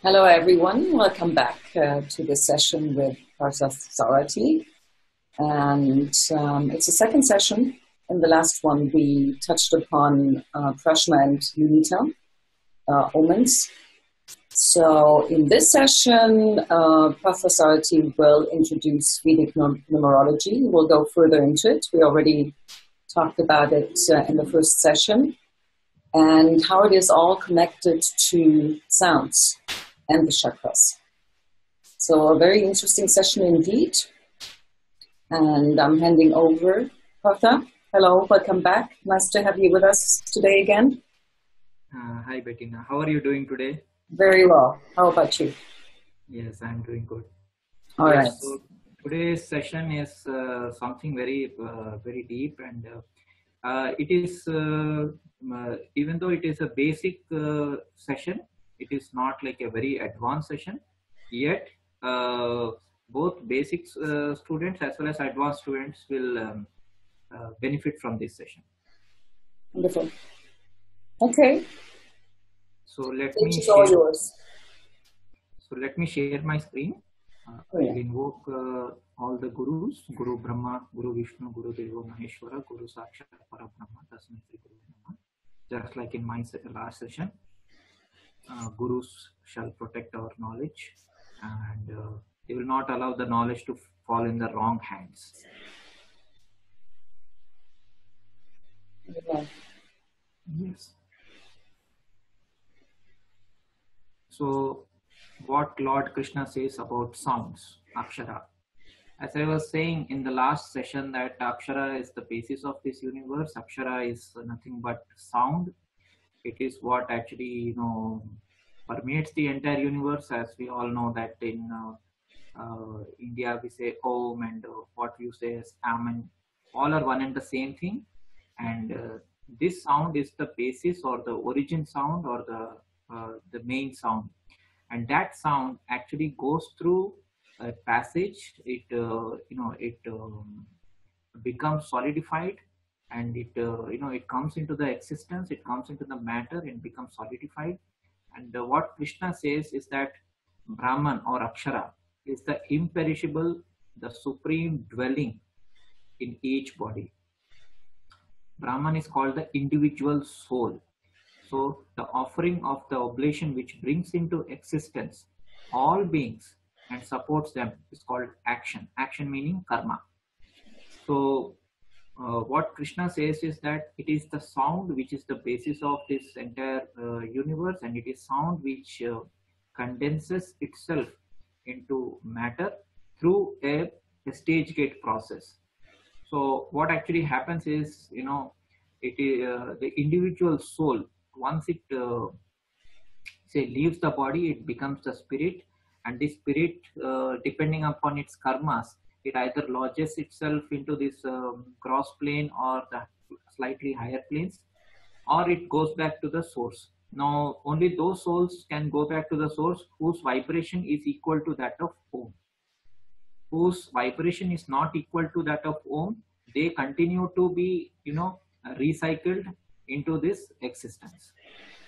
Hello, everyone. Welcome back to the session with Saptarishis. And it's the second session. In the last one, we touched upon Prashna and Unita omens. So in this session, Saptarishis will introduce Vedic numerology. We'll go further into it. We already talked about it in the first session, and how it is all connected to sounds and the chakras. So a very interesting session indeed. And I'm handing over, Partha. Hello, welcome back. Nice to have you with us today again. Hi, Bettina. How are you doing today? Very well. How about you? Yes, I'm doing good. All right. So today's session is something very, very deep, and it is, even though it is a basic session, it is not like a very advanced session, yet both basic students as well as advanced students will benefit from this session. Wonderful. Okay. So let me share my screen. I will invoke all the gurus: Guru Brahma, Guru Vishnu, Guru Deva Maheshwara, Guru Sakshat Parabrahma, Tasmai Shri Guru Namah. Just like in my last session, gurus shall protect our knowledge, and they will not allow the knowledge to fall in the wrong hands. Yeah. Yes. So, what Lord Krishna says about sounds, Akshara. As I was saying in the last session, that Akshara is the basis of this universe. Akshara is nothing but sound. It is what actually, permeates the entire universe. As we all know that in India we say Om, and what you say is Amen. All are one and the same thing. And this sound is the basis or the origin sound or the main sound. And that sound actually goes through a passage. It becomes solidified, and it comes into the existence. It comes into the matter and becomes solidified. And what Krishna says is that Brahman or Akshara is the imperishable, the supreme dwelling in each body. Brahman is called the individual soul. So the offering of the oblation which brings into existence all beings and supports them is called action. Action meaning karma. So what Krishna says is that it is the sound which is the basis of this entire universe, and it is sound which condenses itself into matter through a stage gate process. So what actually happens is, it is the individual soul. Once it leaves the body, it becomes the spirit, and the spirit, depending upon its karmas, it either lodges itself into this cross plane or the slightly higher planes, or it goes back to the source. Now, only those souls can go back to the source whose vibration is equal to that of Om. Whose vibration is not equal to that of Om, they continue to be, recycled into this existence.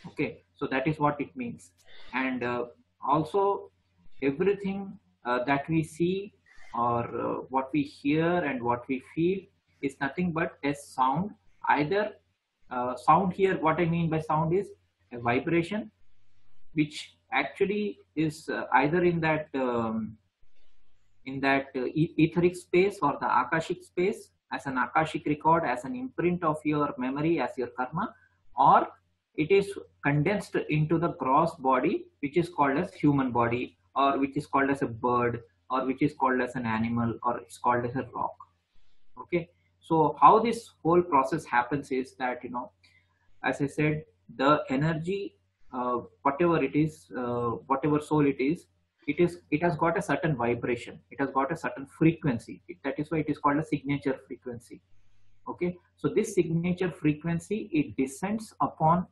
Okay, so that is what it means. And also everything that we see or what we hear and what we feel is nothing but a sound. Either sound here, what I mean by sound is a vibration which actually is either in that etheric space or the akashic space, as an akashic record, as an imprint of your memory, as your karma, or it is condensed into the gross body, which is called as human body, or which is called as a bird, or which is called as an animal, or it's called as a rock. Okay, so how this whole process happens is that, as I said, the energy, whatever it is, whatever soul it has got a certain vibration. It has got a certain frequency. That is why it is called a signature frequency. Okay, so this signature frequency, it descends upon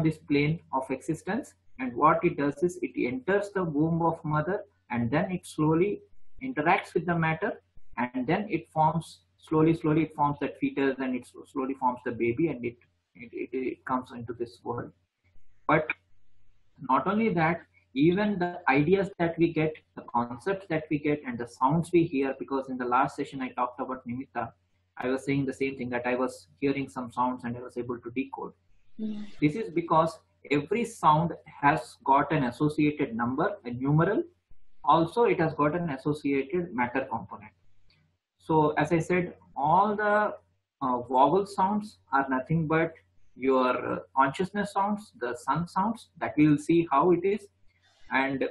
this plane of existence, and what it does is it enters the womb of mother, and then it slowly interacts with the matter, and then it forms slowly it forms that fetus, and it slowly forms the baby, and it comes into this world. But not only that, even the ideas that we get, the concepts that we get, and the sounds we hear, because in the last session I talked about nimitta, I was saying the same thing, that I was hearing some sounds and I was able to decode. This is because every sound has got an associated number, a numeral. Also, it has got an associated matter component. So, as I said, all the vowel sounds are nothing but your consciousness sounds, the sun sounds, that we will see how it is. And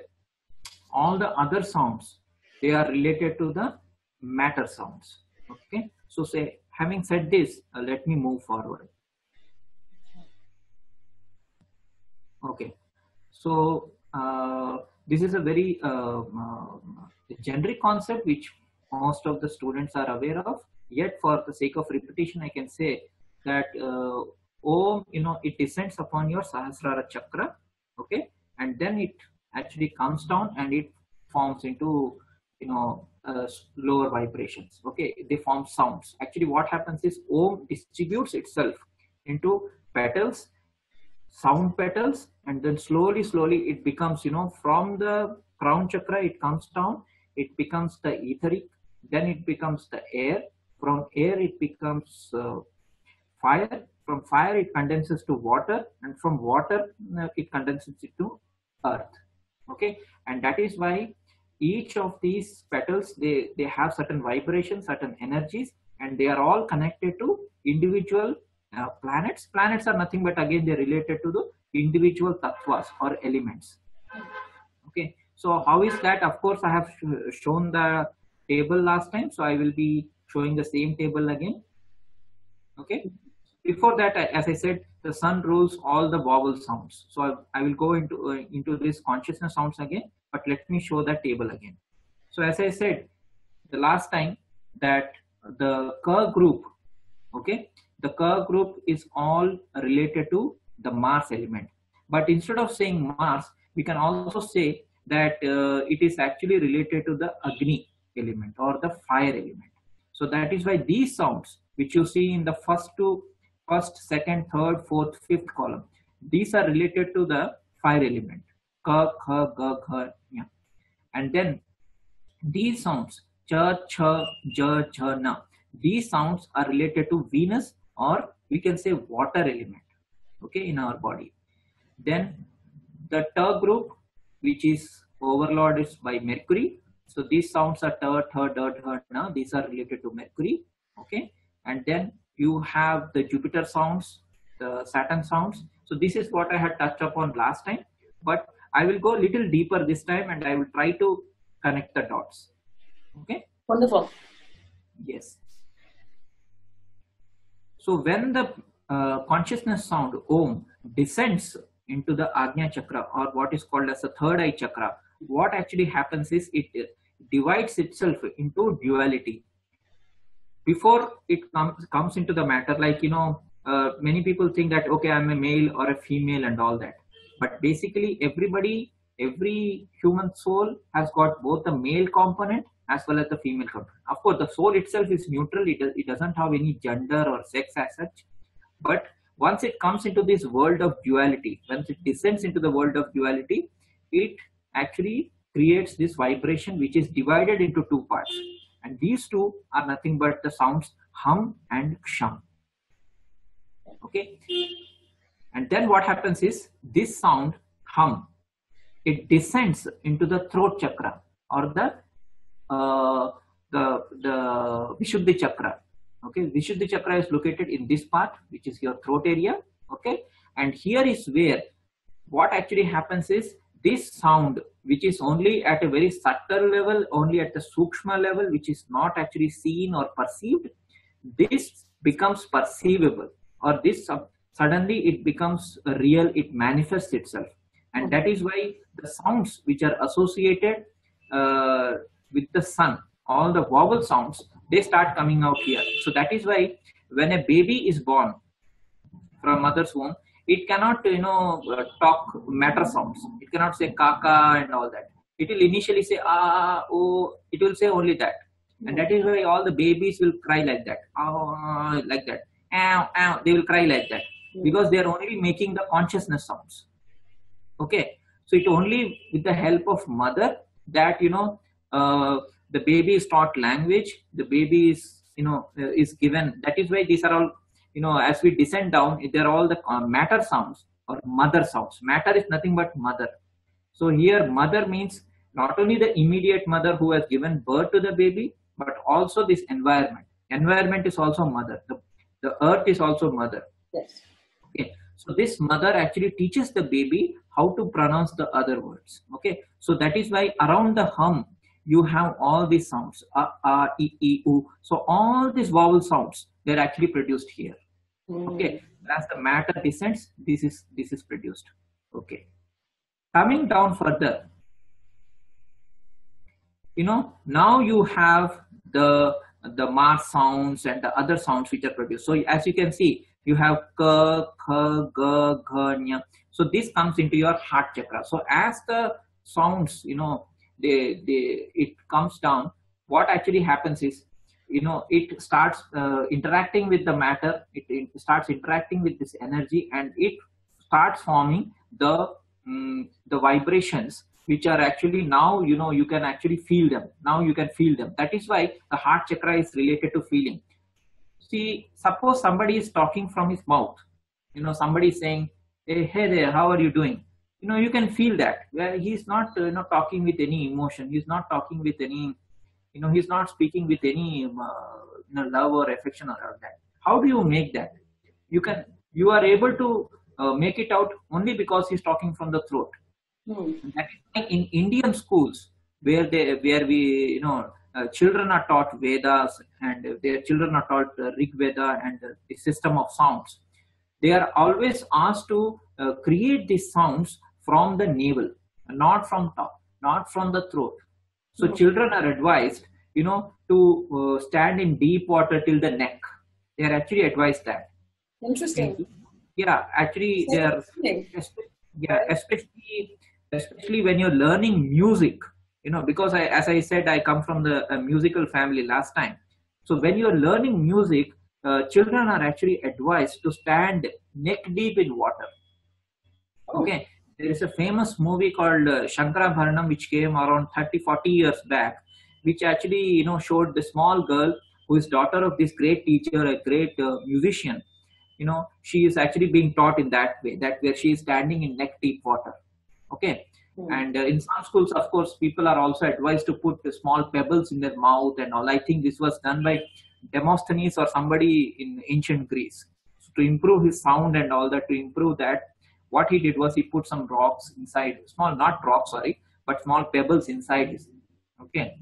all the other sounds, they are related to the matter sounds. Okay. So, say, having said this, let me move forward. Okay, so this is a very generic concept which most of the students are aware of. Yet, for the sake of repetition, I can say that Om, it descends upon your Sahasrara chakra. Okay, and then it actually comes down and it forms into lower vibrations. Okay, they form sounds. Actually, what happens is Om distributes itself into petals, sound petals, and then slowly it becomes, from the crown chakra it comes down, it becomes the etheric, then it becomes the air, from air it becomes fire, from fire it condenses to water, and from water it condenses to earth. Okay, and that is why each of these petals, they have certain vibrations, certain energies, and they are all connected to individual planets. Planets are nothing but, again, they're related to the individual tattvas or elements. Okay, so how is that? Of course, I have shown the table last time, so I will be showing the same table again. Okay, before that, as I said, the sun rules all the vowel sounds. So I will go into this consciousness sounds again, but let me show that table again. So as I said the last time, that the Ka group, okay, the Ka group is all related to the Mars element. But instead of saying Mars, we can also say that it is actually related to the Agni element or the fire element. So that is why these sounds, which you see in the first, second, third, fourth, fifth column, these are related to the fire element. Ka, kha, ga, gha, yeah. And then these sounds, cha, cha, ja, ja, na, these sounds are related to Venus, or we can say water element, okay, in our body. Then the Ta group, which is overlorded by Mercury. So these sounds are ta, tha, da, dha, na. These are related to Mercury, okay. And then you have the Jupiter sounds, the Saturn sounds. So this is what I had touched upon last time, but I will go a little deeper this time and I will try to connect the dots. Okay. Wonderful. Yes. So when the consciousness sound Om descends into the Ajna chakra, or what is called as the third eye chakra, what actually happens is it divides itself into duality. Before it comes into the matter, like, many people think that, okay, I'm a male or a female and all that. But basically every human soul has got both the male component as well as the female component. Of course, the soul itself is neutral. It doesn't have any gender or sex as such. But once it comes into this world of duality, once it descends into the world of duality, it actually creates this vibration which is divided into two parts. And these two are nothing but the sounds hum and ksham. Okay. And then what happens is this sound hum, it descends into the throat chakra, or the Vishuddhi chakra. Okay, Vishuddhi chakra is located in this part, which is your throat area. Okay, and here is where what actually happens is this sound, which is only at a very subtle level, only at the sukshma level, which is not actually seen or perceived, this becomes perceivable, or this suddenly it becomes real, it manifests itself. And that is why the sounds which are associated with the sun, all the vowel sounds, they start coming out here. So that is why when a baby is born from mother's womb, it cannot, talk matter sounds. It cannot say kaka and all that. It will initially say ah, oh, it will say only that. And that is why all the babies will cry like that. Ah, like that. Ow, ow, they will cry like that. Because they are only making the consciousness sounds. Okay, so it only with the help of mother that the baby is taught language, the baby is is given. That is why these are all, as we descend down, they're all the matter sounds or mother sounds. Matter is nothing but mother. So here mother means not only the immediate mother who has given birth to the baby, but also this environment. Environment is also mother. The earth is also mother. Yes. Okay, so this mother actually teaches the baby how to pronounce the other words. Okay, so that is why around the hum you have all these sounds, e, u. So all these vowel sounds, they're actually produced here. Okay, as the matter descends, this is produced. Okay, coming down further, now you have the Mars sounds and the other sounds which are produced. So as you can see, you have ka, kha, ga, gha, nya. So this comes into your heart chakra. So as the sounds, it comes down, what actually happens is, it starts interacting with the matter, it starts interacting with this energy, and it starts forming the vibrations, which are actually now, you can actually feel them. Now you can feel them. That is why the heart chakra is related to feeling. See, suppose somebody is talking from his mouth, somebody is saying, hey there, how are you doing? You can feel that. Well, he's not, talking with any emotion. He's not talking with any, he's not speaking with any, love or affection or all that. How do you make that? You are able to make it out only because he's talking from the throat. That is why in Indian schools, where we, children are taught Vedas, and their children are taught Rig Veda and the system of sounds. They are always asked to create these sounds from the navel, not from top, not from the throat. So children are advised, to stand in deep water till the neck. They are actually advised that. Interesting. Yeah, actually, they are. Yeah, especially when you're learning music, because as I said, I come from the musical family last time. So when you're learning music, children are actually advised to stand neck deep in water. Okay, there is a famous movie called Shankara which came around 30-40 years back, which actually showed the small girl who is daughter of this great teacher, a great musician. She is actually being taught in that way, that where she is standing in neck deep water. Okay, and in some schools, of course, people are also advised to put small pebbles in their mouth and all. I think this was done by Demosthenes or somebody in ancient Greece, so to improve his sound and all that. To improve that, what he did was he put some rocks inside, not rocks, sorry, but small pebbles inside his. Okay,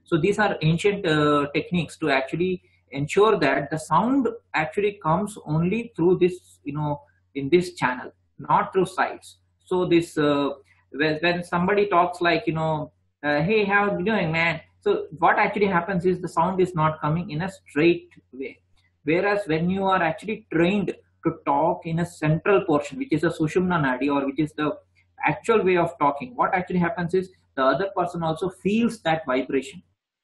so these are ancient techniques to actually ensure that the sound actually comes only through this, in this channel, not through sides. So this when somebody talks like, hey, how are you doing, man? So what actually happens is the sound is not coming in a straight way. Whereas when you are actually trained to talk in a central portion, which is a Sushumna Nadi, or which is the actual way of talking, what actually happens is the other person also feels that vibration.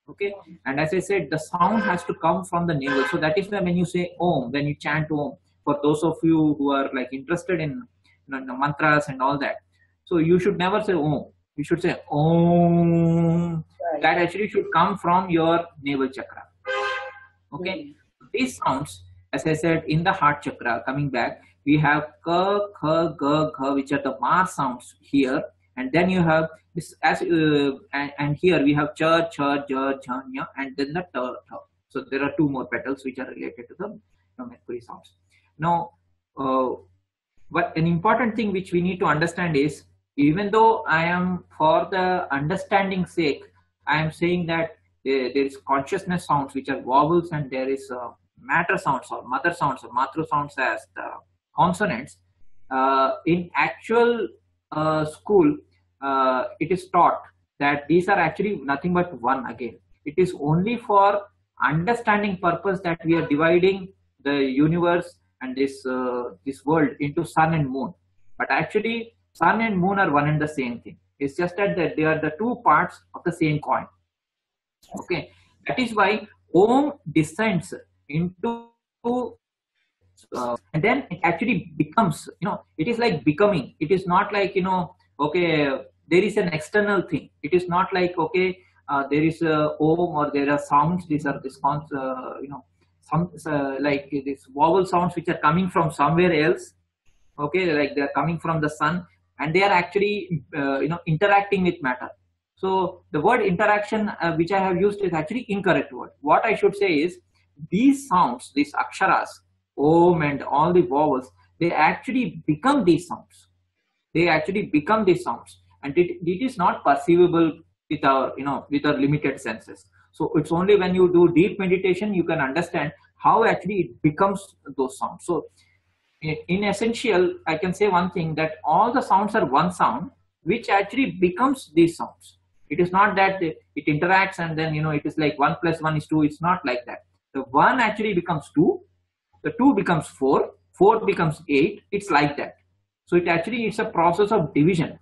Okay, and as I said, the sound has to come from the navel. So that is why when you say Om, when you chant Om, for those of you who are like interested in, the mantras and all that, so you should never say Om. You should say Om. Right. That actually should come from your navel chakra. Okay, these sounds, as I said, in the heart chakra, coming back, we have ka, kha, ga, gha, which are the Mars sounds here. And then you have this, and here we have cha, cha, ja, ja, nya, and then the ta, ta. So there are two more petals which are related to the Mercury sounds. Now, but an important thing which we need to understand is, even though I am, for the understanding sake, I am saying that there is consciousness sounds which are vowels, and there is matter sounds or mother sounds or matru sounds as the consonants. In actual school, it is taught that these are actually nothing but one again. It is only for understanding purpose that we are dividing the universe and this world into sun and moon. But actually, sun and moon are one and the same thing. It's just that they are the two parts of the same coin. Okay, that is why Om descends into And then it actually becomes, it is like becoming. It is not like, okay, there is an external thing. It is not like, okay, there is a om or there are sounds. These are this some like these vowel sounds which are coming from somewhere else. Okay, like they are coming from the sun, and they are actually interacting with matter. So the word interaction which I have used is actually incorrect word. What I should say is these sounds, these aksharas, om and all the vowels, they actually become these sounds. They actually become these sounds, and it is not perceivable with our with our limited senses. So it's only when you do deep meditation you can understand how actually it becomes those sounds. So in essential, I can say one thing, that all the sounds are one sound which actually becomes these sounds. It is not that it interacts and then it is like 1 + 1 = 2. It's not like that. The 1 actually becomes 2, the 2 becomes 4, 4 becomes 8. It's like that. So it's a process of division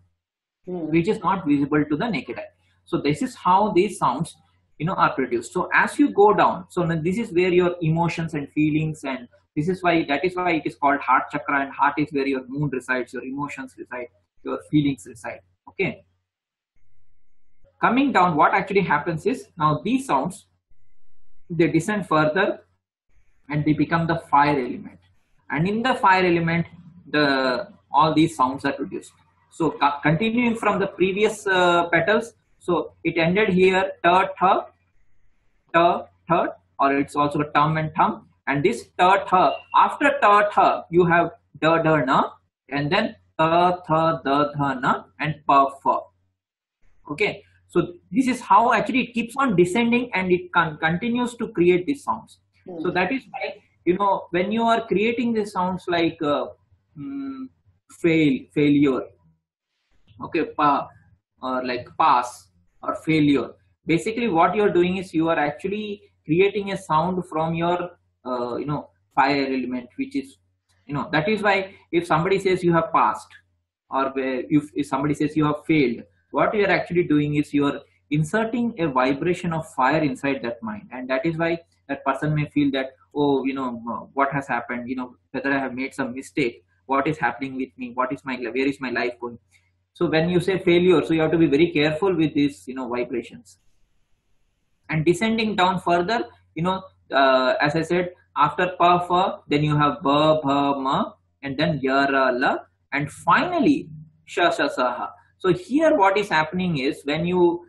which is not visible to the naked eye. So this is how these sounds are produced. So as you go down, so this is where your emotions and feelings, and that is why it is called heart chakra, and heart is where your mood resides, your emotions reside, your feelings reside. Okay, coming down, what actually happens is, now these sounds, they descend further and they become the fire element, and in the fire element all these sounds are produced. So continuing from the previous petals, so it ended here ta tha, ta third, or it's also a tum and thum. And this ta tha, after ta tha you have da da na, and then ta tha da dha na, and pa fa. Okay, so this is how actually it keeps on descending, and it continues to create these sounds. So that is why when you are creating these sounds like failure, okay, or like pass or failure, basically what you're doing is you are actually creating a sound from your fire element, which is that is why if somebody says you have passed, or if somebody says you have failed, what you are actually doing is you are inserting a vibration of fire inside that mind. And that is why that person may feel that, oh, what has happened, whether I have made some mistake, what is happening with me, where is my life going. So when you say failure, so you have to be very careful with these vibrations. And descending down further, as I said, after pa fa, then you have ba bha ma, and then ya ra la, and finally sha sha sa ha. So here what is happening is, when you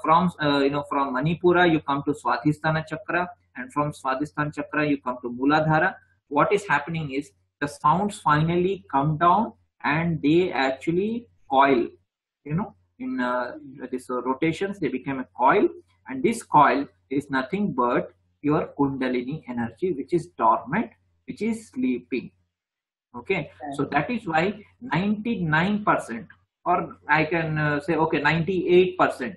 from Manipura you come to Swadhisthana chakra, and from Swadhisthana chakra you come to Muladhara. What is happening is the sounds finally come down and they actually coil, in this rotations, they become a coil, and this coil is nothing but your Kundalini energy, which is dormant, which is sleeping. Okay, so that is why 99%, or I can say, okay, 98%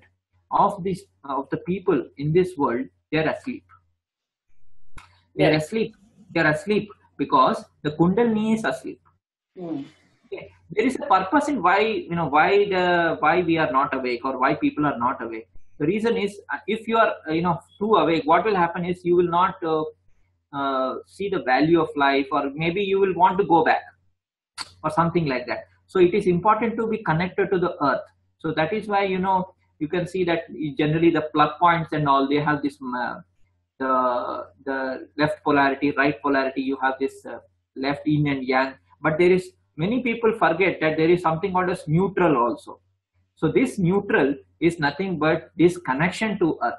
of the people in this world, they are asleep. They are asleep. They are asleep because the Kundalini is asleep. Okay. There is a purpose in why we are not awake, or why people are not awake. The reason is, if you are too awake, what will happen is you will not see the value of life, or maybe you will want to go back or something like that. So it is important to be connected to the earth. So that is why you can see that generally the plug points and all, they have this the left polarity, right polarity. You have this left yin and yang, but there is, many people forget that there is something called as neutral also. So this neutral is nothing but this connection to earth.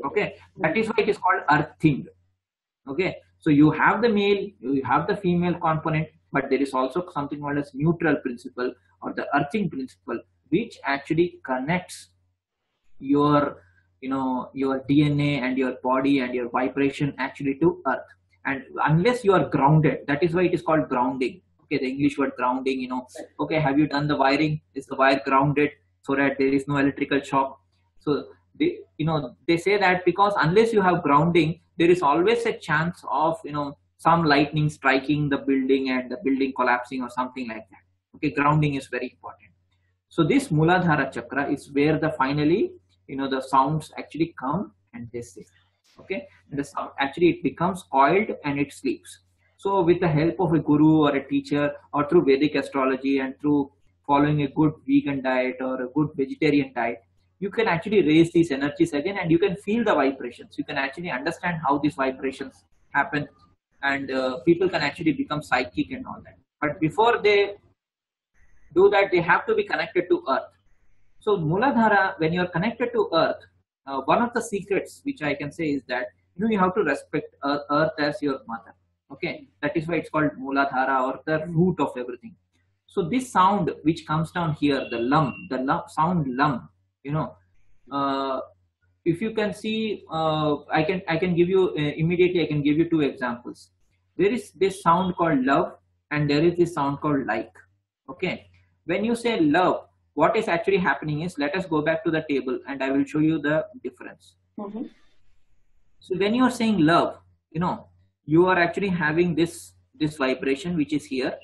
Okay, that is why it is called earthing. Okay, so you have the male, you have the female component, but there is also something called as neutral principle, or the earthing principle, which actually connects your your DNA and your body and your vibration actually to earth. And unless you are grounded, that is why it is called grounding. Okay, the English word grounding, okay, have you done the wiring? Is the wire grounded so that there is no electrical shock? So they say that because unless you have grounding, there is always a chance of some lightning striking the building and the building collapsing or something like that. Okay, grounding is very important. So this Muladhara chakra is where the finally the sounds actually come and they sit. Okay, and the sound actually, it becomes coiled and it sleeps. So with the help of a guru or a teacher, or through Vedic astrology and through following a good vegan diet or a good vegetarian diet, you can actually raise these energies again, and you can feel the vibrations. You can actually understand how these vibrations happen, and people can actually become psychic and all that. But before they do that, they have to be connected to earth. So Muladhara, when you're connected to earth, one of the secrets which I can say is that you have to respect earth as your mother. Okay, that is why it's called Muladhara, or the root of everything. So this sound which comes down here, the sound lum, if you can see, I can give you immediately. I can give you two examples. There is this sound called love, and there is this sound called like. Okay, when you say love, what is actually happening is, let us go back to the table and I will show you the difference. Mm-hmm. So when you are saying love, you are actually having this vibration which is here.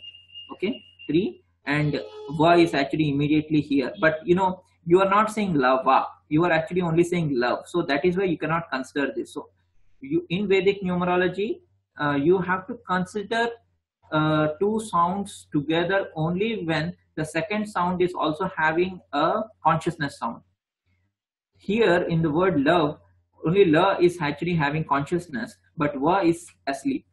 Okay, 3, and va is actually immediately here, but you are not saying lava, you are actually only saying love. So that is why you cannot consider this. So you, in Vedic numerology, you have to consider two sounds together only when the second sound is also having a consciousness sound. Here in the word love, only la is actually having consciousness, but va is asleep.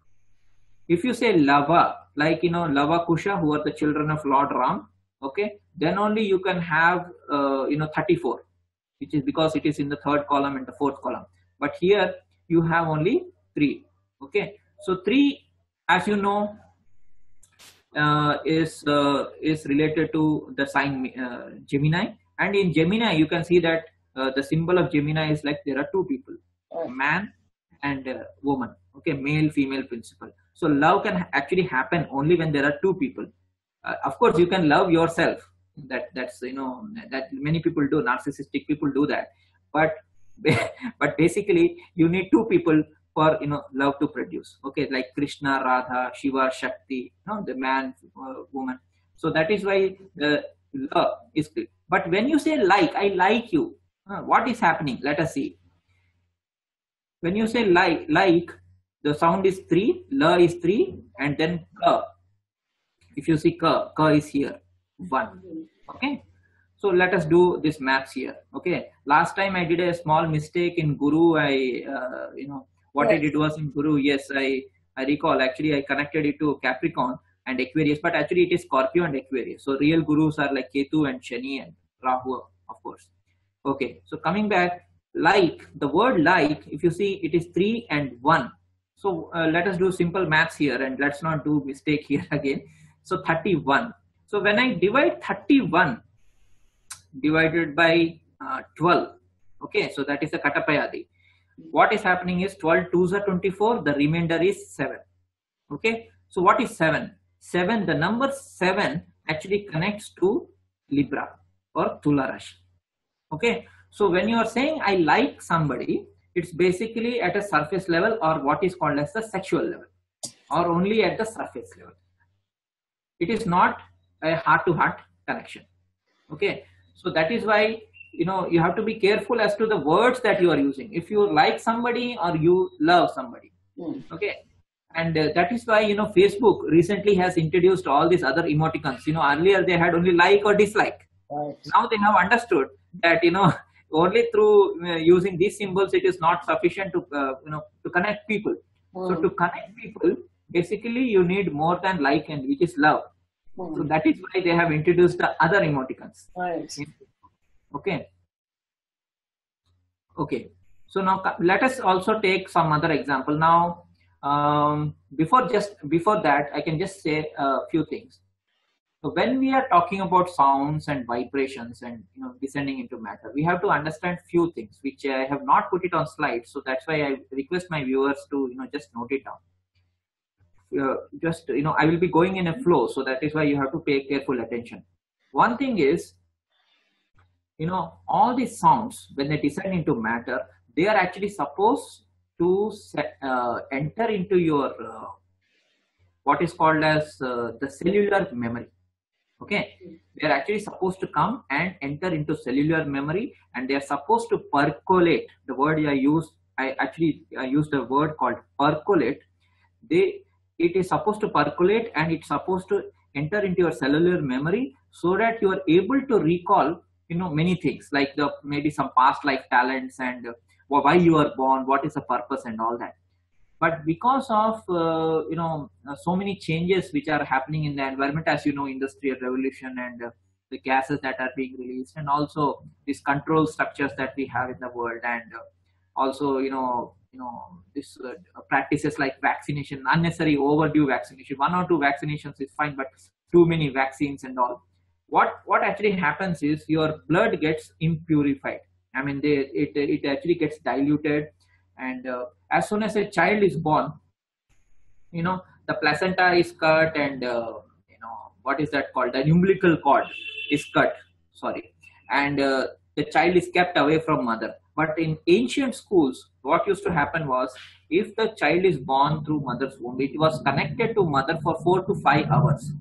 If you say lava, like Lava Kusha, who are the children of Lord Ram, okay, then only you can have 34, which is because it is in the third column and the fourth column. But here you have only 3. Okay, so 3, as you know, is related to the sign Gemini, and in Gemini you can see that the symbol of Gemini is like there are 2 people, man and woman. Okay, male female principle. So love can actually happen only when there are 2 people. Of course, you can love yourself. That's that many people do. Narcissistic people do that, but basically you need 2 people for love to produce. Okay, like Krishna, Radha, Shiva, Shakti, the man, woman. So that is why the love is good. But when you say like, I like you, what is happening? Let us see. When you say like, the sound is 3, la is 3, and then ka. If you see ka is here, 1. Okay, so let us do this maths here. Okay, last time I did a small mistake in Guru. What I did was in Guru, yes, I recall, actually I connected it to Capricorn and Aquarius, but actually it is Scorpio and Aquarius. So real Gurus are like Ketu and Shani and Rahu, of course. Okay, so coming back, like, the word like, if you see, it is 3 and 1. So let us do simple maths here, and let's not do mistake here again. So 31. So when I divide 31 divided by 12, okay, so that is the Katapayadi. What is happening is 12 2s are 24, the remainder is 7. Okay, so what is 7? 7, the number 7 actually connects to Libra or Tula Rashi. Okay, so when you are saying I like somebody, it's basically at a surface level, or what is called as the sexual level, or only at the surface level. It is not a heart-to-heart connection. Okay, so that is why you have to be careful as to the words that you are using. If you like somebody or you love somebody, okay, and that is why Facebook recently has introduced all these other emoticons. Earlier they had only like or dislike. Right. Now they have understood that only through using these symbols it is not sufficient to to connect people. So to connect people, basically you need more than like, and which is love. So that is why they have introduced the other emoticons. Right. Okay. Okay. So now let us also take some other example. Now, before that, I can just say a few things. So when we are talking about sounds and vibrations and descending into matter, we have to understand few things which I have not put it on slides. So that's why I request my viewers to just note it down. I will be going in a flow, so that is why you have to pay careful attention. One thing is, all these sounds, when they descend into matter, they are actually supposed to enter into your what is called as the cellular memory. Okay, they are actually supposed to come and enter into cellular memory, and they are supposed to percolate. The word I used the word called percolate. it is supposed to percolate and it's supposed to enter into your cellular memory so that you are able to recall, many things like maybe some past life talents and why you were born, what is the purpose and all that. But because of so many changes which are happening in the environment, as you know, industrial revolution and the gases that are being released, and also these control structures that we have in the world, and also this practices like vaccination, unnecessary overdue vaccination. 1 or 2 vaccinations is fine, but too many vaccines and all. What actually happens is your blood gets impurified. I mean, it actually gets diluted, and as soon as a child is born, the placenta is cut, and what is that called? The umbilical cord is cut. Sorry, and the child is kept away from mother. But in ancient schools, what used to happen was, if the child is born through mother's womb, it was connected to mother for 4 to 5 hours.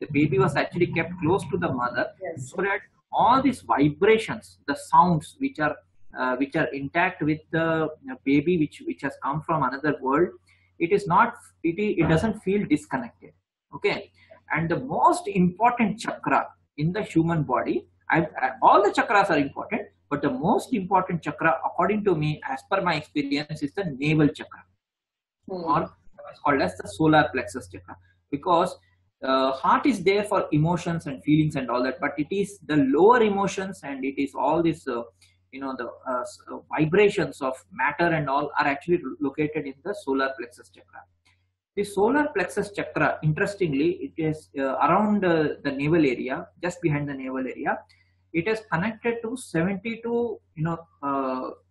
The baby was actually kept close to the mother, yes, so that all these vibrations, the sounds which are intact with the baby which has come from another world, it doesn't feel disconnected. Okay, and the most important chakra in the human body, all the chakras are important, but the most important chakra, according to me, as per my experience, is the navel chakra, or it's called as the solar plexus chakra, because heart is there for emotions and feelings and all that, but it is the lower emotions, and it is all this vibrations of matter and all are actually located in the solar plexus chakra. The solar plexus chakra, interestingly, it is around the navel area, just behind the navel area. It is connected to 72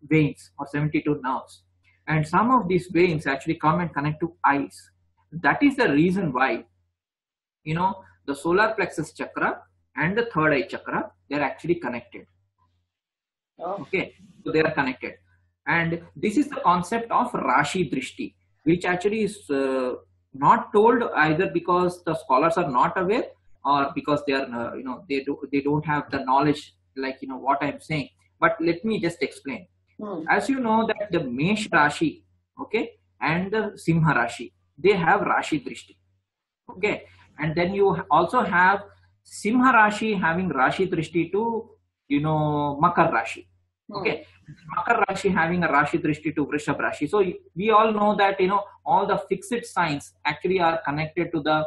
veins or 72 nerves, and some of these veins actually come and connect to eyes. That is the reason why the solar plexus chakra and the third eye chakra, they are actually connected. Okay, so they are connected, and this is the concept of Rashi Drishti, which actually is not told either because the scholars are not aware, or because they are they don't have the knowledge, like what I'm saying. But let me just explain. As you know that the Mesh Rashi, okay, and the Simha Rashi, they have Rashi Drishti. Okay, and then you also have Simha Rashi having Rashi Drishti to Makar Rashi. Okay, Makar Rashi having a Rashi Drishti to Vrishab Rashi. So we all know that all the fixed signs actually are connected to the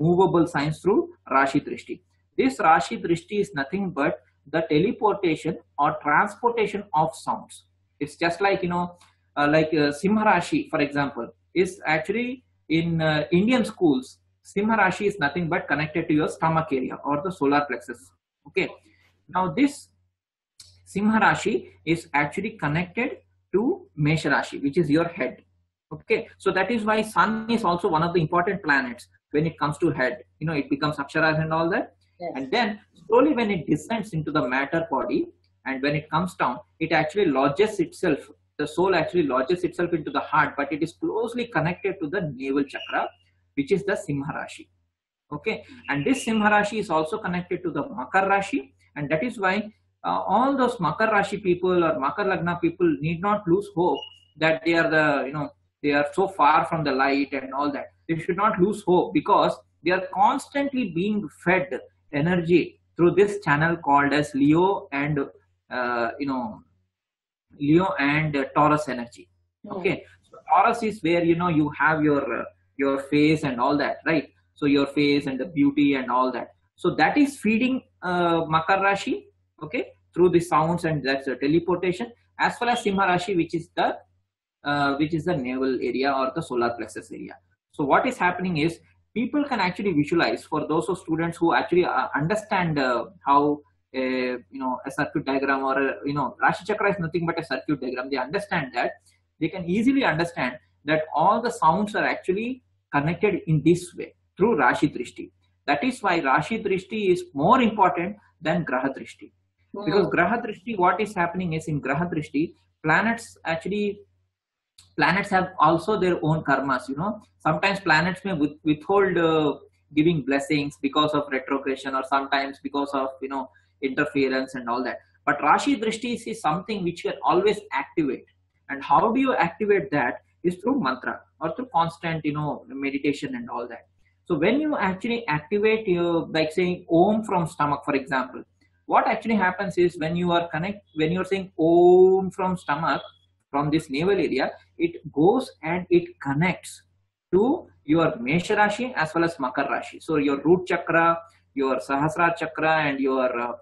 movable signs through Rashi Drishti. This Rashi Drishti is nothing but the teleportation or transportation of sounds. It's just like Simha Rashi, for example, is actually in Indian schools. Simha Rashi is nothing but connected to your stomach area or the solar plexus. Okay, now this Simha Rashi is actually connected to Mesha Rashi, which is your head. Okay, so that is why Sun is also one of the important planets when it comes to head. It becomes Aksharas and all that. Yes. And then slowly when it descends into the matter body, and when it comes down, it actually lodges itself. The soul actually lodges itself into the heart, but it is closely connected to the navel chakra, which is the Simha Rashi. Okay, and this Simha Rashi is also connected to the Makar Rashi, and that is why all those Makar Rashi people or Makar Lagna people need not lose hope that they are they are so far from the light and all that. They should not lose hope, because they are constantly being fed energy through this channel called as Leo and Taurus energy. Okay, so Taurus is where you have your face and all that, right? So your face and the beauty and all that. So that is feeding Makar Rashi, okay, through the sounds, and that's a teleportation, as well as Simha Rashi, which is the navel area or the solar plexus area. So what is happening is, people can actually visualize, for those of students who actually understand how a circuit diagram or Rashi Chakra is nothing but a circuit diagram. They understand that, they can easily understand that all the sounds are actually connected in this way through Rashi Drishti. That is why Rashi Drishti is more important than Graha Drishti. Because Graha Drishti, what is happening is, in Graha Drishti, planets have also their own karmas. Sometimes planets may withhold giving blessings because of retrogression, or sometimes because of interference and all that. But Rashi Drishti is something which you can always activate. And how do you activate that? is through mantra or through constant, meditation and all that. So when you actually activate your, like saying Om from stomach, for example, what actually happens is when you are saying Om from stomach, from this navel area, it goes and it connects to your Mesha Rashi as well as Makar Rashi. So your root chakra, your Sahasrara chakra, and your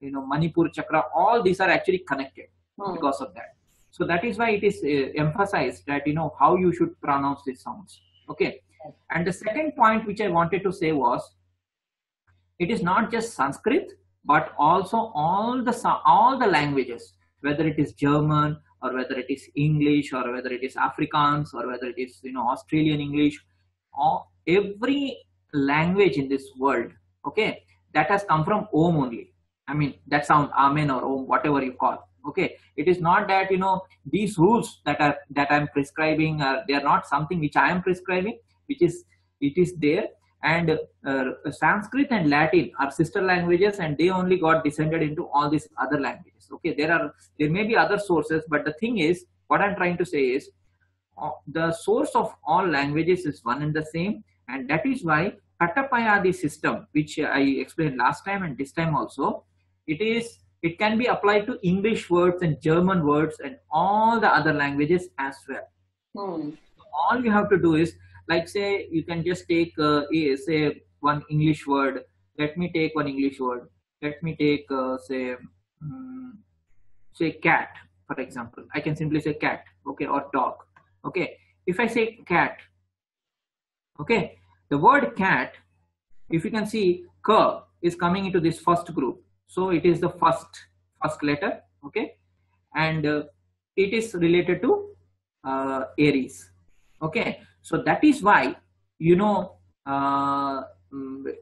Manipur chakra, all these are actually connected because of that. So that is why it is emphasized that how you should pronounce these sounds. Okay. And the second point which I wanted to say was, it is not just Sanskrit, but also all the languages, whether it is German or whether it is English or whether it is Afrikaans or whether it is Australian English, or every language in this world, okay, that has come from Om only. I mean, that sound Amen or Om, whatever you call. Okay, it is not that these rules that I'm prescribing, they are not something which I am prescribing, it is there. And Sanskrit and Latin are sister languages, and they only got descended into all these other languages. Okay, there may be other sources, but the thing is, what I'm trying to say is, the source of all languages is one and the same, and that is why Katapayadi system, which I explained last time and this time also, it can be applied to English words and German words and all the other languages as well. All you have to do is, like say, you can just take say one English word. Let me take one English word. Let me take say cat, for example. I can simply say cat, okay, or dog. Okay, if I say cat, okay, the word cat, if you can see, K is coming into this first group. So it is the first letter, okay, and it is related to Aries, okay. So that is why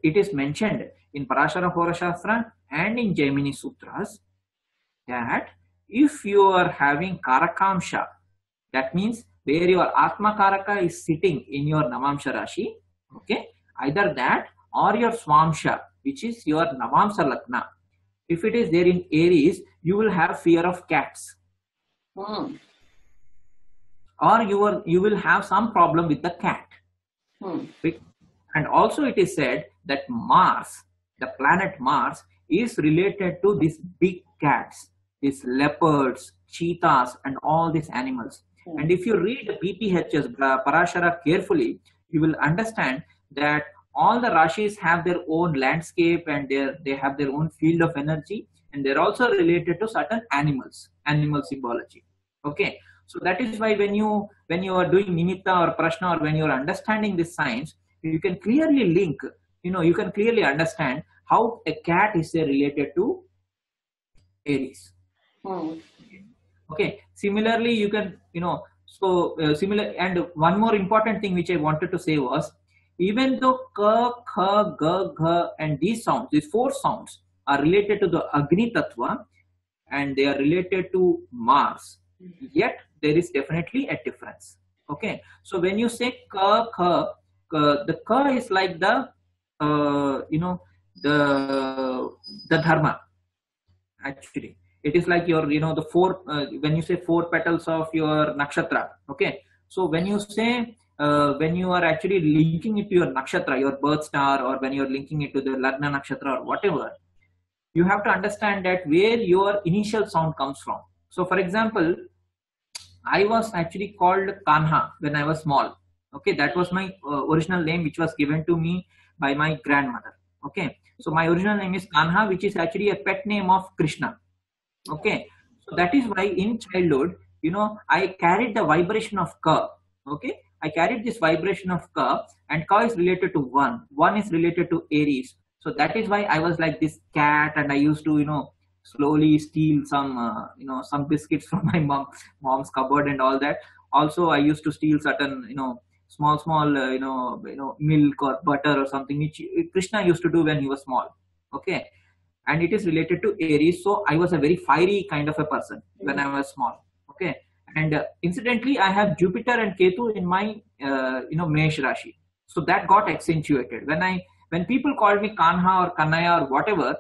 it is mentioned in Parashara Hora Shastra and in Jaimini Sutras that if you are having Karakamsha, that means where your Atma Karaka is sitting in your Navamsha Rashi, okay, either that or your Swamsha, which is your Navamsa Lagna. If it is there in Aries, you will have fear of cats. Or you will have some problem with the cat. And also it is said that Mars, the planet Mars, is related to these big cats, these leopards, cheetahs, and all these animals. And if you read BPH's Parashara carefully, you will understand that all the Rashis have their own landscape and they have their own field of energy, and they're also related to certain animal symbology. Okay, so that is why when you are doing Nimitta or Prashna, or when you are understanding this science, you can clearly link, you can clearly understand how a cat is related to Aries. Okay, similarly you can, similar. And one more important thing which I wanted to say was, even though Ka, Kha, Ga, Gha and these sounds, these four sounds are related to the Agni Tattva and they are related to Mars, yet there is definitely a difference. Okay, so when you say Ka, Kha, the Ka is like the the dharma. Actually, it is like your the four when you say four petals of your nakshatra. Okay, so when you say when you are actually linking it to your nakshatra, your birth star, or when you are linking it to the lagna nakshatra or whatever, you have to understand that where your initial sound comes from. So for example, I was actually called Kanha when I was small. Okay, that was my original name, which was given to me by my grandmother. Okay, so my original name is Kanha, which is actually a pet name of Krishna. Okay, so that is why in childhood, I carried the vibration of Ka. Okay, I carried this vibration of Ka, and Ka is related to one is related to Aries. So that is why I was like this cat, and I used to slowly steal some some biscuits from my mom's cupboard and all that. Also I used to steal certain small milk or butter or something which Krishna used to do when he was small. Okay, and it is related to Aries. So I was a very fiery kind of a person when I was small. Okay, and incidentally I have Jupiter and Ketu in my Mesh Rashi, so that got accentuated when people called me Kanha or Kanaya or whatever,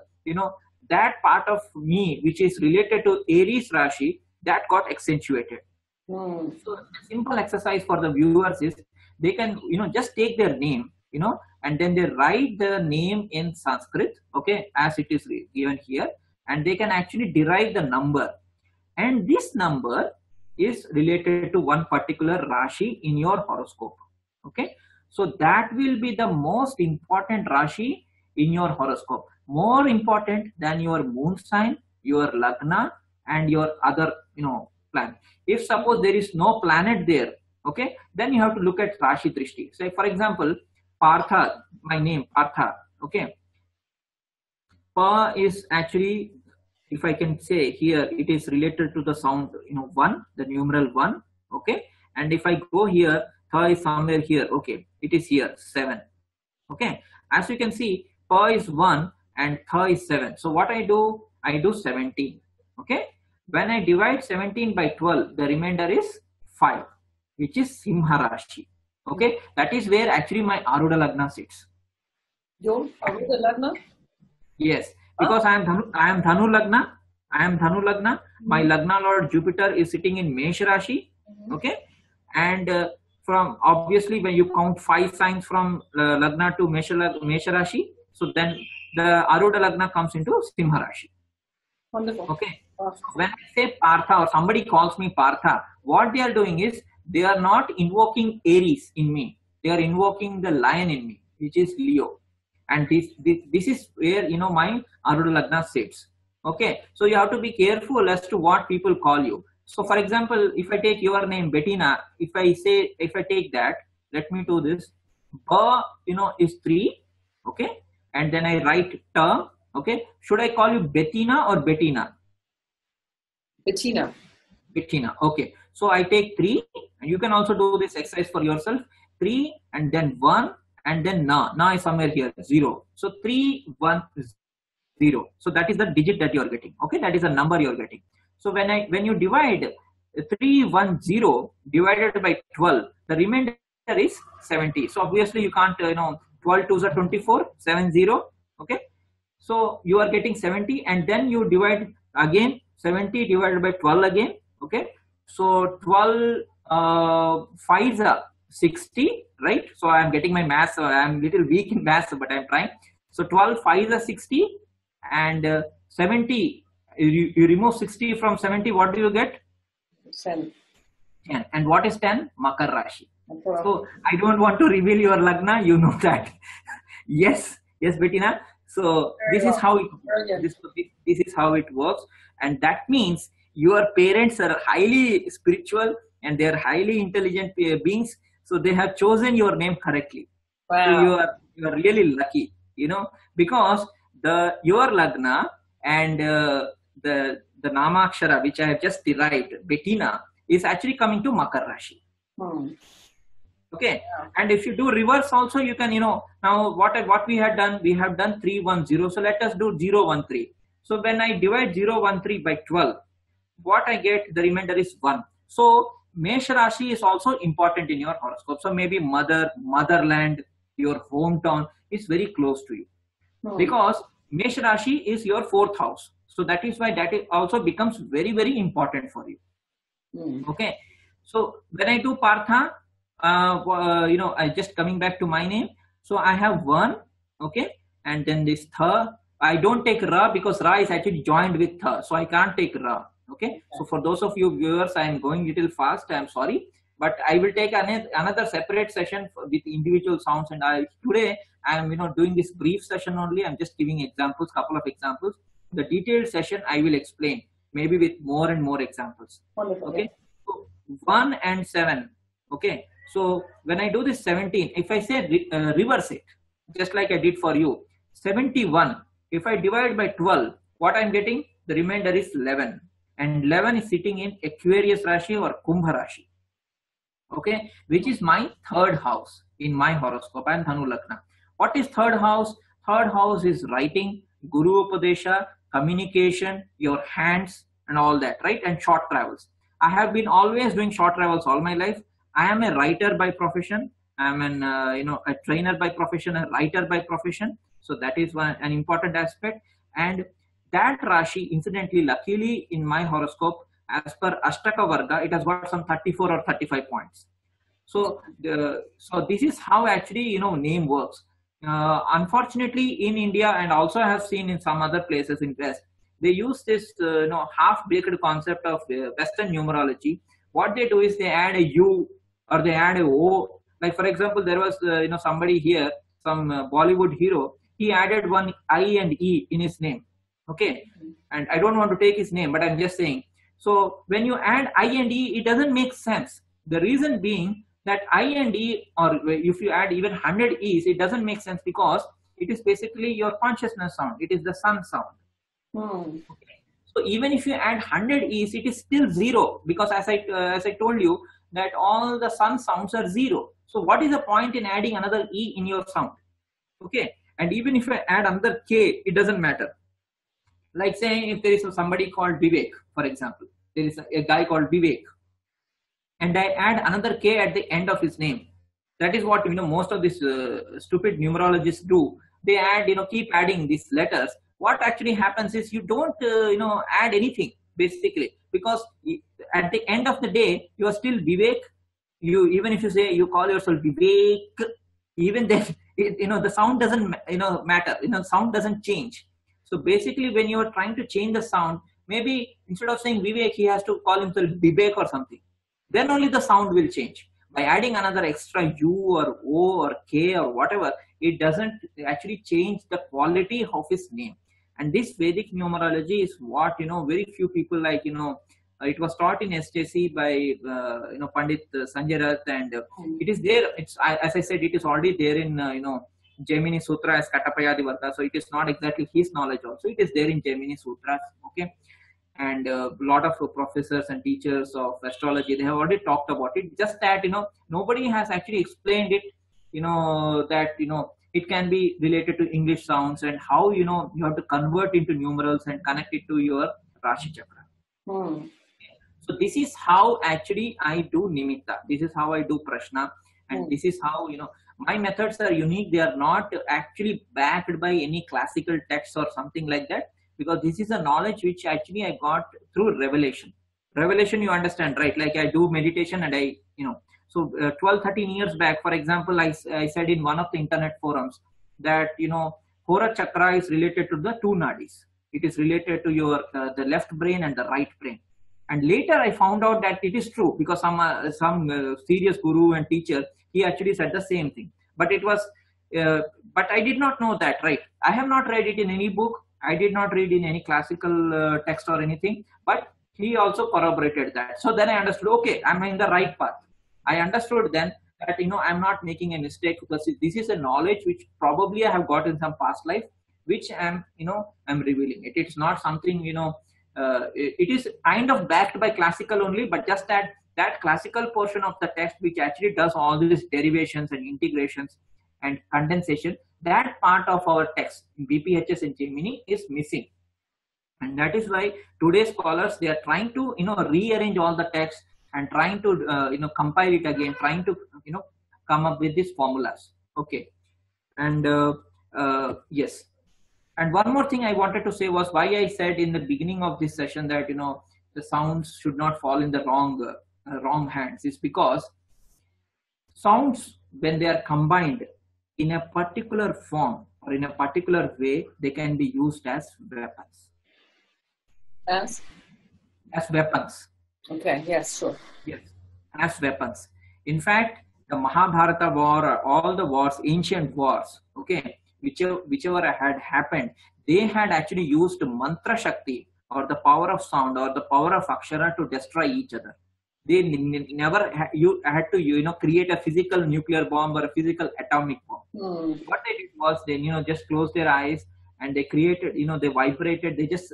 that part of me which is related to Aries Rashi, that got accentuated. So a simple exercise for the viewers is they can, just take their name, and then they write the name in Sanskrit, okay, as it is given here, and they can actually derive the number. And this number is related to one particular Rashi in your horoscope, okay. So that will be the most important Rashi in your horoscope, more important than your moon sign, your Lagna, and your other, planet. If suppose there is no planet there, okay, then you have to look at Rashi Drishti. Say for example, Partha, my name Partha, okay. Pa is actually, if I can say here, it is related to the sound, 1, the numeral 1, okay. And if I go here, Tha is somewhere here, okay, it is here, 7, okay. As you can see, Pa is 1 and Tha is 7. So what I do 17, okay. When I divide 17 by 12, the remainder is 5, which is Simha Rashi, okay. That is where actually my Arudha Lagna sits. Your Arudha Lagna? Yes, because I am Dhanu Lagna. My Lagna Lord Jupiter is sitting in Mesh Rashi, okay. And from obviously when you count 5 signs from Lagna to Mesh Rashi, so then the Arudha Lagna comes into Simha Rashi. Wonderful. Okay. When I say Partha or somebody calls me Partha, what they are doing is they are not invoking Aries in me. They are invoking the lion in me, which is Leo. And this is where, my Arudha Lagna sits. Okay. So you have to be careful as to what people call you. So for example, if I take your name Bettina, if I take that, let me do this. Ba, is 3. Okay. And then I write Ta. Okay. Should I call you Bettina or Bettina? Bettina. Bettina. Okay. So I take 3, and you can also do this exercise for yourself. 3 and then 1 and then Na. Na is somewhere here, 0. So 3, 1, 0. So that is the digit that you are getting. Okay. That is the number you are getting. So when you divide 310 divided by 12, the remainder is 70. So obviously you can't, 12 2s are 24, 70. Okay. So you are getting 70, and then you divide again 70 divided by 12 again. Okay. So 12 5s are 60, right? So I am getting my maths. I am little weak in maths, but I am trying. So 12 5s are 60, and 70. You remove 60 from 70. What do you get? 10. And what is 10? Makar Rashi. Okay. So I don't want to reveal your Lagna. You know that. Yes, Bettina. So this is how it this is how it works, and that means your parents are highly spiritual and they are highly intelligent beings. So they have chosen your name correctly. Wow. So you are really lucky, because your Lagna and the Nama Akshara which I have just derived, Bettina, is actually coming to Makar Rashi. Okay. Yeah. And if you do reverse also, you can, now what we have done 310. So let us do 013. So when I divide 013 by 12, what I get, the remainder is 1. So Mesh Rashi is also important in your horoscope. So maybe motherland, your hometown is very close to you. Because Mesh Rashi is your 4th house. So that is why that also becomes very, very important for you. Okay. So when I do Partha, I just coming back to my name. So I have 1, okay, and then this Tha. I don't take Ra because Ra is actually joined with Tha, so I can't take Ra. Okay. So for those of you viewers, I am going a little fast. I am sorry, but I will take another separate session with individual sounds. And today I am doing this brief session only. I'm just giving examples, couple of examples. The detailed session I will explain maybe with more and more examples. Wonderful. Okay. So 1 and 7. Okay. So when I do this 17, if I say reverse it, just like I did for you, 71, if I divide by 12, what I'm getting, the remainder is 11. And 11 is sitting in Aquarius Rashi or Kumbha Rashi. Okay, which is my 3rd house in my horoscope. I am Dhanu Lagna. What is 3rd house? 3rd house is writing, Guru Upadesha, communication, your hands and all that, right? And short travels. I have been always doing short travels all my life. I am a writer by profession. I am a trainer by profession, a writer by profession. So that is an important aspect. And that Rashi, incidentally, luckily in my horoscope, as per Ashtaka Varga, it has got some 34 or 35 points. So, so this is how actually, name works. Unfortunately, in India, and also I have seen in some other places in West, they use this, half-baked concept of Western numerology. What they do is they add a U or they add a O. Like for example, there was, somebody here, some Bollywood hero. He added one I and E in his name. Okay, and I don't want to take his name, but I'm just saying. So when you add I and E, it doesn't make sense. The reason being that I and E, or if you add even 100 E's, it doesn't make sense because it is basically your consciousness sound. It is the sun sound. Okay. So even if you add 100 E's, it is still zero because as I told you that all the sun sounds are zero. So what is the point in adding another E in your sound? Okay. And even if you add another K, it doesn't matter. Like saying if there is somebody called Vivek, for example, there is a guy called Vivek, and I add another K at the end of his name. That is what most of these stupid numerologists do. They add, keep adding these letters. What actually happens is you don't, add anything basically, because at the end of the day you are still Vivek. You, even if you say you call yourself Vivek, even then the sound doesn't matter. Sound doesn't change. So basically, when you are trying to change the sound, maybe instead of saying Vivek, he has to call himself Vivek or something. Then only the sound will change. By adding another extra U or O or K or whatever, it doesn't actually change the quality of his name. And this Vedic numerology is what, very few people like, it was taught in SJC by, Pandit Sanjay Rath, and it is there. It's, as I said, it is already there in, Gemini Sutra as Katapayadi Varga. So it is not exactly his knowledge also. It is there in Gemini Sutras. Okay. And a lot of professors and teachers of astrology, they have already talked about it. Just that, nobody has actually explained it, that, it can be related to English sounds and how, you have to convert into numerals and connect it to your Rashi Chakra. So this is how actually I do Nimitta. This is how I do Prashna. And this is how, my methods are unique. They are not actually backed by any classical texts or something like that. Because this is a knowledge which actually I got through revelation. Revelation, you understand, right? Like I do meditation and I, so 12, 13 years back, for example, I said in one of the internet forums that, Hora Chakra is related to the two nadis. It is related to your, the left brain and the right brain. And later I found out that it is true because some serious guru and teacher, he actually said the same thing. But it was, but I did not know that, right? I have not read it in any book. I did not read in any classical text or anything, but he also corroborated that. So then I understood, okay, I'm in the right path. I understood then that, I'm not making a mistake because this is a knowledge which probably I have got in some past life, which I'm revealing it. It's not something, it is kind of backed by classical only, but just that classical portion of the text, which actually does all these derivations and integrations and condensation, that part of our text in BPHS and Gemini is missing. And that is why today's scholars, they are trying to, rearrange all the text and trying to, compile it again, trying to, come up with these formulas. Okay. And yes. And one more thing I wanted to say was why I said in the beginning of this session that, the sounds should not fall in the wrong hands is because sounds, when they are combined in a particular form or in a particular way, they can be used as weapons. As weapons. Okay, yes, sure. Yes, as weapons. In fact, the Mahabharata war or all the wars, ancient wars, okay, whichever had happened, they had actually used mantra shakti or the power of sound or the power of Akshara to destroy each other. They never had to, create a physical nuclear bomb or a physical atomic bomb. What they did was they, just closed their eyes and they created, they vibrated, they just,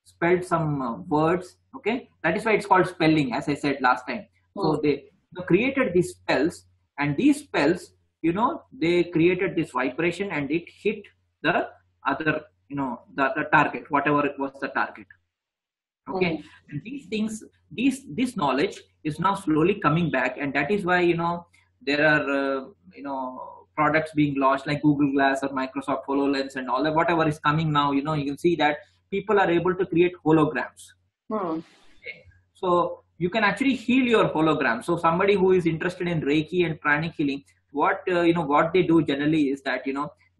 spelled some words. Okay. That is why it's called spelling, as I said last time. So they created these spells, and these spells, they created this vibration and it hit the other, the target, whatever it was the target. Okay. And these things, this knowledge is now slowly coming back, and that is why, there are, products being launched like Google Glass or Microsoft HoloLens and all that, whatever is coming now, you can see that people are able to create holograms. Okay. So you can actually heal your hologram. So somebody who is interested in Reiki and pranic healing, what what they do generally is that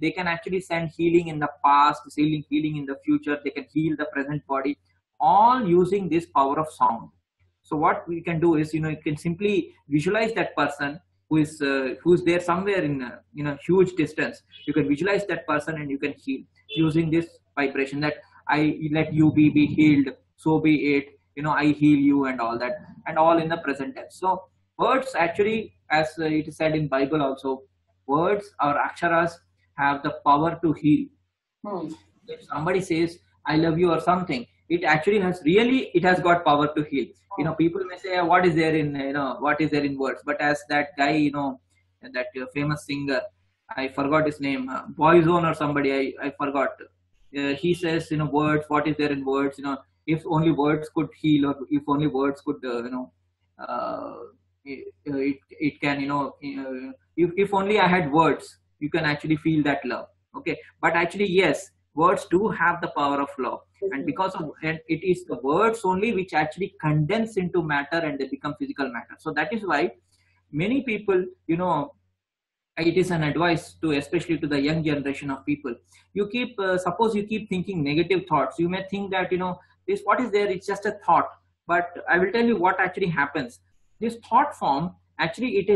they can actually send healing in the past, healing in the future. They can heal the present body, all using this power of sound. So what we can do is, you can simply visualize that person who's there somewhere in huge distance. You can visualize that person and you can heal using this vibration, that I let you be healed, so be it. I heal you and all that, and all in the present tense. So words actually, as it is said in Bible also, words or aksharas have the power to heal. If somebody says I love you or something, it actually has got power to heal. People may say, what is there in words? But as that guy, that famous singer, I forgot his name, Boyzone or somebody, I forgot. He says, words, what is there in words? If only words could heal, or if only words could, it can, if only I had words, you can actually feel that love. Okay. But actually, yes, words do have the power of love. And because of it is the words only which actually condense into matter and they become physical matter. So that is why many people, it is an advice to, especially to the young generation of people. You keep, suppose you keep thinking negative thoughts. You may think that, this, what is there? It's just a thought. But I will tell you what actually happens. This thought form, actually, it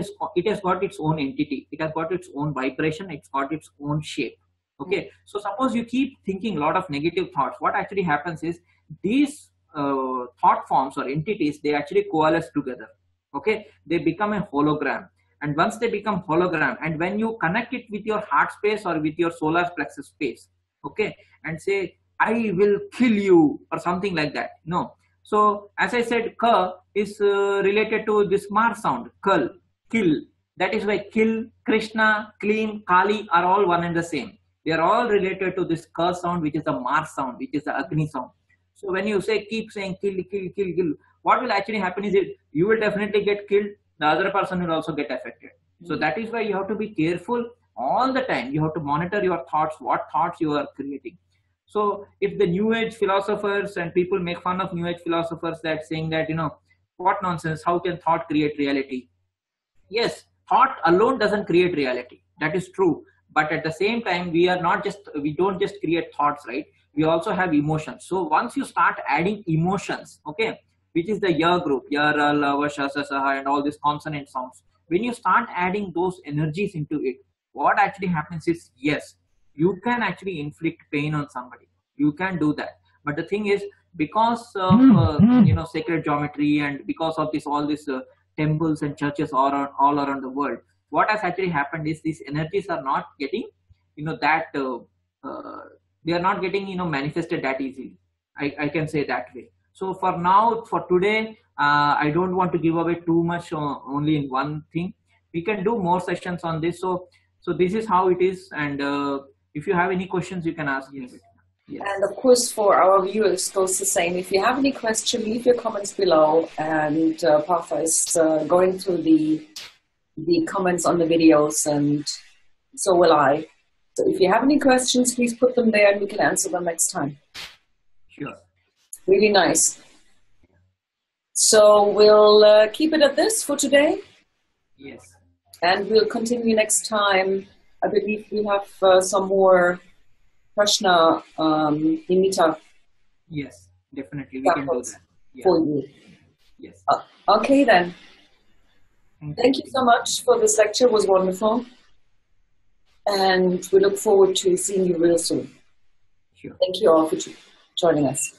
has got its own entity. It has got its own vibration. It's got its own shape. Okay. So suppose you keep thinking a lot of negative thoughts. What actually happens is these thought forms or entities, they actually coalesce together. Okay. They become a hologram. And once they become hologram, and when you connect it with your heart space or with your solar plexus space, okay, and say, I will kill you or something like that. No. So as I said, ka is related to this mar sound, kal, kill. That is why kill, Krishna, clean, Kali are all one and the same. They are all related to this ka sound, which is the mar sound, which is the Agni sound. So when you say, keep saying kill, kill, kill, kill, what will actually happen is you will definitely get killed. The other person will also get affected. So that is why you have to be careful all the time. You have to monitor your thoughts, what thoughts you are creating. So if the new age philosophers and people make fun of new age philosophers that saying that, what nonsense, how can thought create reality? Yes, thought alone doesn't create reality. That is true. But at the same time, we don't just create thoughts, right? We also have emotions. So once you start adding emotions, okay, which is the ya group, ya, ra, la, va, sha, sa, saha, and all these consonant sounds. When you start adding those energies into it, what actually happens is, yes, you can actually inflict pain on somebody. You can do that. But the thing is, because of sacred geometry and because of all these temples and churches all around the world, what has actually happened is these energies are not getting, they are not getting, manifested that easily. I can say that way. So for now, for today, I don't want to give away too much only in one thing. We can do more sessions on this. So this is how it is. And if you have any questions, you can ask me. Yes. And of course, for our viewers, goes the same. If you have any question, leave your comments below. And Partha is going through the comments on the videos, and so will I. So if you have any questions, please put them there and we can answer them next time. Sure. Really nice. So we'll keep it at this for today. Yes. And we'll continue next time. I believe we have some more Prashna Nimita. Yes, definitely. We can do that. Yeah. For you. Yes. Okay then. Thank you so much for this lecture. It was wonderful. And we look forward to seeing you real soon. Sure. Thank you all for joining us.